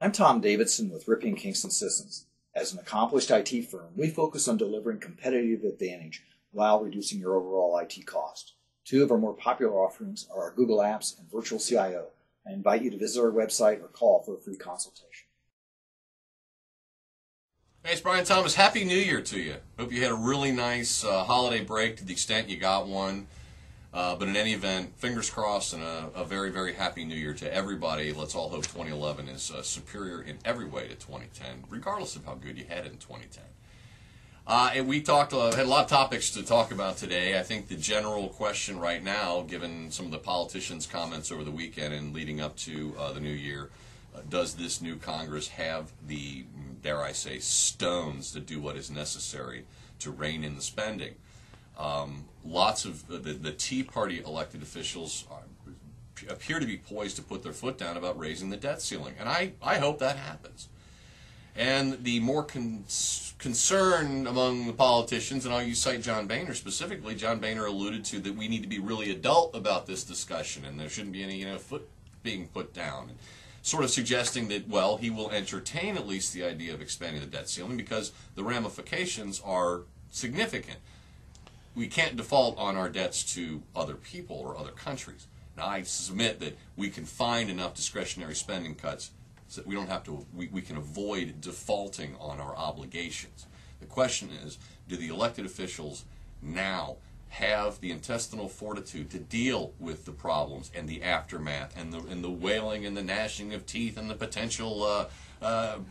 I'm Tom Davidson with Ripien Kingston Systems. As an accomplished IT firm, we focus on delivering competitive advantage while reducing your overall IT cost. Two of our more popular offerings are our Google Apps and Virtual CIO. I invite you to visit our website or call for a free consultation. Hey, it's Brian Thomas. Happy New Year to you. Hope you had a really nice holiday break to the extent you got one. But in any event, fingers crossed and a very, very happy New Year to everybody. Let's all hope 2011 is superior in every way to 2010, regardless of how good you had it in 2010. And we had a lot of topics to talk about today. I think the general question right now, given some of the politicians' comments over the weekend and leading up to the new year, does this new Congress have the, dare I say, stones to do what is necessary to rein in the spending? Lots of the Tea Party elected officials appear to be poised to put their foot down about raising the debt ceiling, and I hope that happens. And the more concern among the politicians, and I'll cite John Boehner specifically, John Boehner alluded to that we need to be really adult about this discussion, and there shouldn't be any foot being put down. And sort of suggesting that, well, he will entertain at least the idea of expanding the debt ceiling because the ramifications are significant. We can't default on our debts to other people or other countries. Now, I submit that we can find enough discretionary spending cuts so that we don't have to. We can avoid defaulting on our obligations. The question is, do the elected officials now have the intestinal fortitude to deal with the problems and the aftermath and the wailing and the gnashing of teeth and the potential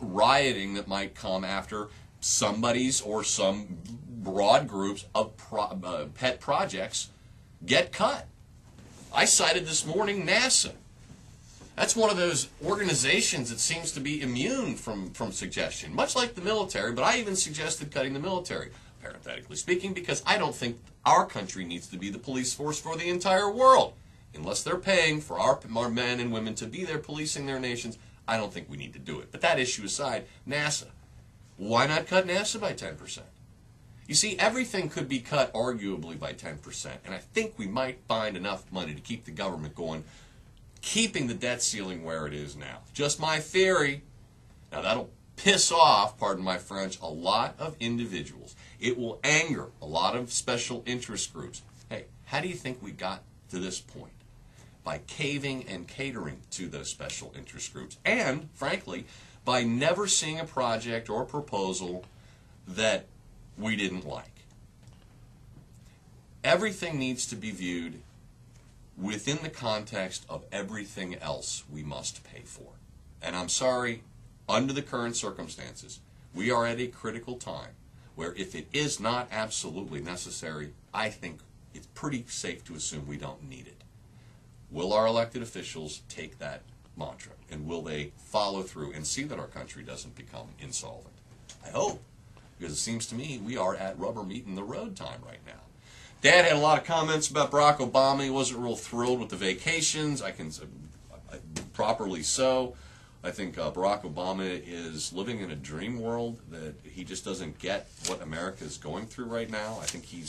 rioting that might come after somebody's or some broad groups of pet projects get cut? I cited this morning NASA. That's one of those organizations that seems to be immune from suggestion, much like the military, but I even suggested cutting the military, parenthetically speaking, because I don't think our country needs to be the police force for the entire world. Unless they're paying for our men and women to be there policing their nations, I don't think we need to do it. But that issue aside, NASA. Why not cut NASA by 10%? You see, everything could be cut arguably by 10%, and I think we might find enough money to keep the government going, keeping the debt ceiling where it is now. Just my theory. Now, that'll piss off, pardon my French, a lot of individuals. It will anger a lot of special interest groups. Hey, how do you think we got to this point? By caving and catering to those special interest groups. And, frankly, by never seeing a project or proposal that we didn't like. Everything needs to be viewed within the context of everything else we must pay for. And I'm sorry, under the current circumstances, we are at a critical time where if it is not absolutely necessary, I think it's pretty safe to assume we don't need it. Will our elected officials take that mantra, and will they follow through and see that our country doesn't become insolvent? I hope, because it seems to me we are at rubber meeting the road time right now. Dad had a lot of comments about Barack Obama. He wasn't real thrilled with the vacations. Properly so. I think Barack Obama is living in a dream world that he just doesn't get what America is going through right now. I think he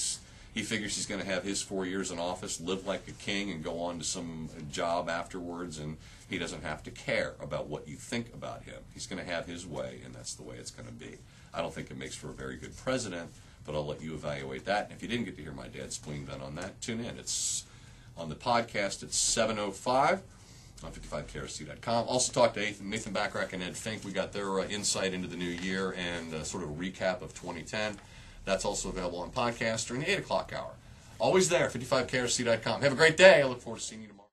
figures he's going to have his 4 years in office, live like a king, and go on to some job afterwards, and he doesn't have to care about what you think about him. He's going to have his way, and that's the way it's going to be. I don't think it makes for a very good president, but I'll let you evaluate that. And if you didn't get to hear my dad's spleen vent on that, tune in. It's on the podcast at 7:05 on 55krc.com. Also talked to Nathan Bachrach and Ed Fink. We got their insight into the new year and sort of a recap of 2010. That's also available on podcast during the 8 o'clock hour. Always there, 55krc.com. Have a great day. I look forward to seeing you tomorrow.